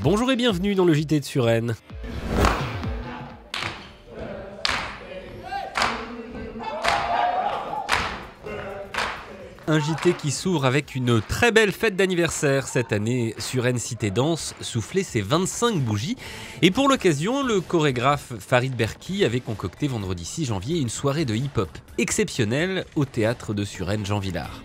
Bonjour et bienvenue dans le JT de Suresnes. Un JT qui s'ouvre avec une très belle fête d'anniversaire. Cette année, Suresnes Cité Danse soufflait ses 25 bougies. Et pour l'occasion, le chorégraphe Farid Berki avait concocté vendredi 6 janvier une soirée de hip-hop exceptionnelle au théâtre de Suresnes Jean Vilar.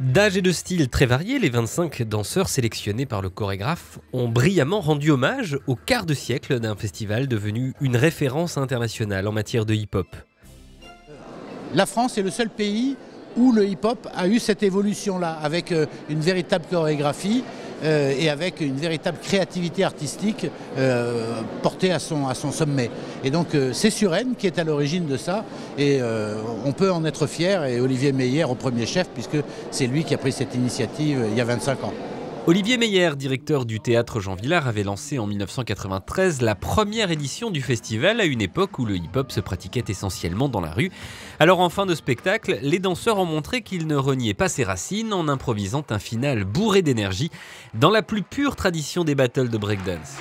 D'âge et de style très variés, les 25 danseurs sélectionnés par le chorégraphe ont brillamment rendu hommage au quart de siècle d'un festival devenu une référence internationale en matière de hip-hop. La France est le seul pays où le hip-hop a eu cette évolution-là, avec une véritable chorégraphie et avec une véritable créativité artistique portée à son sommet. Et donc c'est Suresnes qui est à l'origine de ça, et on peut en être fier, et Olivier Meyer au premier chef, puisque c'est lui qui a pris cette initiative il y a 25 ans. Olivier Meyer, directeur du théâtre Jean Vilar, avait lancé en 1993 la première édition du festival à une époque où le hip-hop se pratiquait essentiellement dans la rue. Alors en fin de spectacle, les danseurs ont montré qu'ils ne reniaient pas ses racines en improvisant un final bourré d'énergie dans la plus pure tradition des battles de breakdance.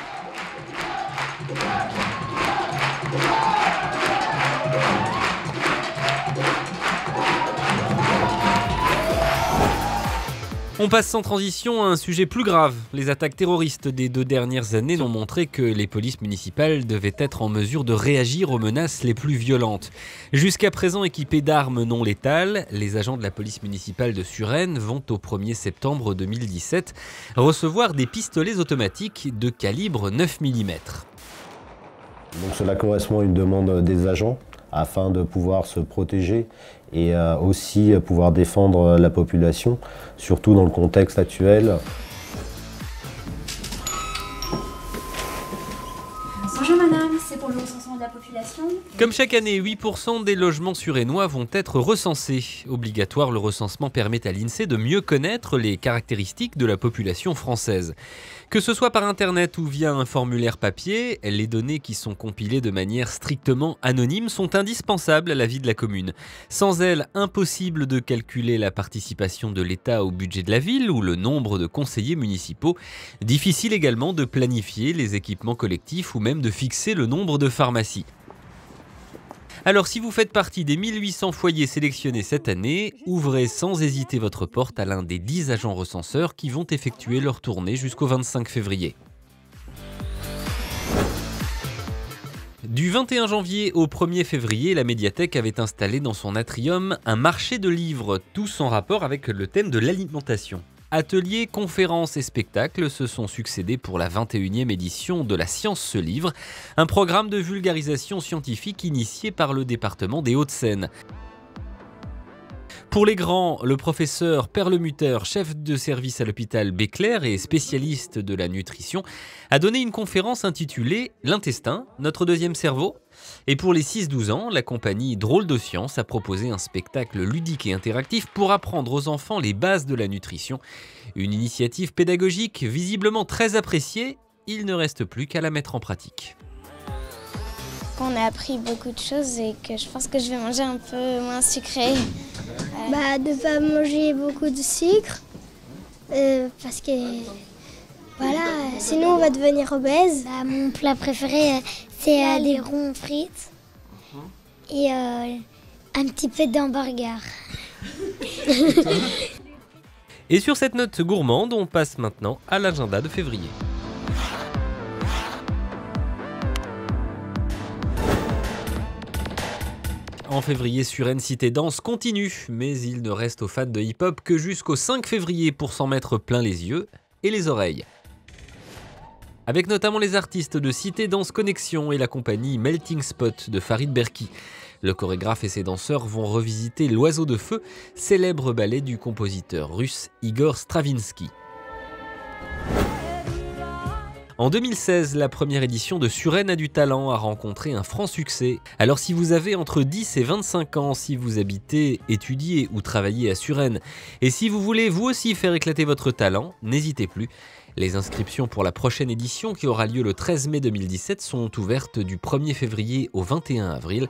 On passe sans transition à un sujet plus grave. Les attaques terroristes des 2 dernières années ont montré que les polices municipales devaient être en mesure de réagir aux menaces les plus violentes. Jusqu'à présent équipés d'armes non létales, les agents de la police municipale de Suresnes vont au 1er septembre 2017 recevoir des pistolets automatiques de calibre 9 mm. Donc cela correspond à une demande des agents afin de pouvoir se protéger et aussi pouvoir défendre la population, surtout dans le contexte actuel. Bonjour madame, c'est pour le recensement de la population. Comme chaque année, 8% des logements suresnois vont être recensés. Obligatoire, le recensement permet à l'INSEE de mieux connaître les caractéristiques de la population française. Que ce soit par internet ou via un formulaire papier, les données qui sont compilées de manière strictement anonyme sont indispensables à la vie de la commune. Sans elles, impossible de calculer la participation de l'État au budget de la ville ou le nombre de conseillers municipaux. Difficile également de planifier les équipements collectifs ou même de fixer le nombre de pharmacies. Alors si vous faites partie des 1800 foyers sélectionnés cette année, ouvrez sans hésiter votre porte à l'un des 10 agents recenseurs qui vont effectuer leur tournée jusqu'au 25 février. Du 21 janvier au 1er février, la médiathèque avait installé dans son atrium un marché de livres, tous en rapport avec le thème de l'alimentation. Ateliers, conférences et spectacles se sont succédés pour la 21e édition de La Science se livre, un programme de vulgarisation scientifique initié par le département des Hauts-de-Seine. Pour les grands, le professeur Perlemutter, chef de service à l'hôpital Béclair et spécialiste de la nutrition, a donné une conférence intitulée « L'intestin, notre deuxième cerveau ». Et pour les 6-12 ans, la compagnie Drôle de Science a proposé un spectacle ludique et interactif pour apprendre aux enfants les bases de la nutrition. Une initiative pédagogique visiblement très appréciée, il ne reste plus qu'à la mettre en pratique. On a appris beaucoup de choses et que je pense que je vais manger un peu moins sucré. De ne pas manger beaucoup de sucre, parce que voilà, sinon on va devenir obèse. Mon plat préféré, c'est les ronds frites et un petit peu d'hamburger. Et sur cette note gourmande, on passe maintenant à l'agenda de février. En février, Suresnes Cité Danse continue, mais il ne reste aux fans de hip-hop que jusqu'au 5 février pour s'en mettre plein les yeux et les oreilles. Avec notamment les artistes de Cité Danse Connexion et la compagnie Melting Spot de Farid Berki. Le chorégraphe et ses danseurs vont revisiter L'Oiseau de Feu, célèbre ballet du compositeur russe Igor Stravinsky. En 2016, la première édition de Suresnes a du talent a rencontré un franc succès. Alors si vous avez entre 10 et 25 ans, si vous habitez, étudiez ou travaillez à Suresnes, et si vous voulez vous aussi faire éclater votre talent, n'hésitez plus. Les inscriptions pour la prochaine édition qui aura lieu le 13 mai 2017 sont ouvertes du 1er février au 21 avril.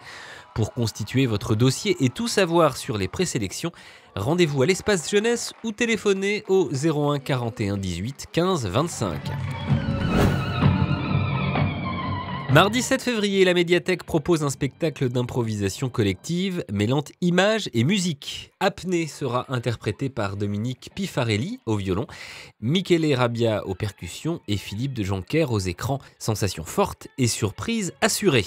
Pour constituer votre dossier et tout savoir sur les présélections, rendez-vous à l'espace jeunesse ou téléphonez au 01 41 18 15 25. Mardi 7 février, la médiathèque propose un spectacle d'improvisation collective mêlant images et musique. Apnée sera interprété par Dominique Pifarelli au violon, Michele Rabbia aux percussions et Philippe de Joncker aux écrans. Sensation forte et surprise assurée.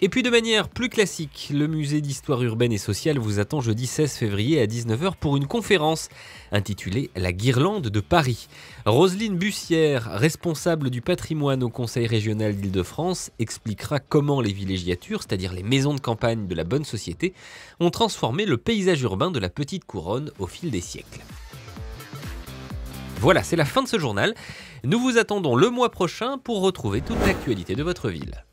Et puis de manière plus classique, le musée d'histoire urbaine et sociale vous attend jeudi 16 février à 19h pour une conférence intitulée « La guirlande de Paris ». Roselyne Bussière, responsable du patrimoine au Conseil régional d'Île-de-France, expliquera comment les villégiatures, c'est-à-dire les maisons de campagne de la bonne société, ont transformé le paysage urbain de la petite couronne au fil des siècles. Voilà, c'est la fin de ce journal. Nous vous attendons le mois prochain pour retrouver toute l'actualité de votre ville.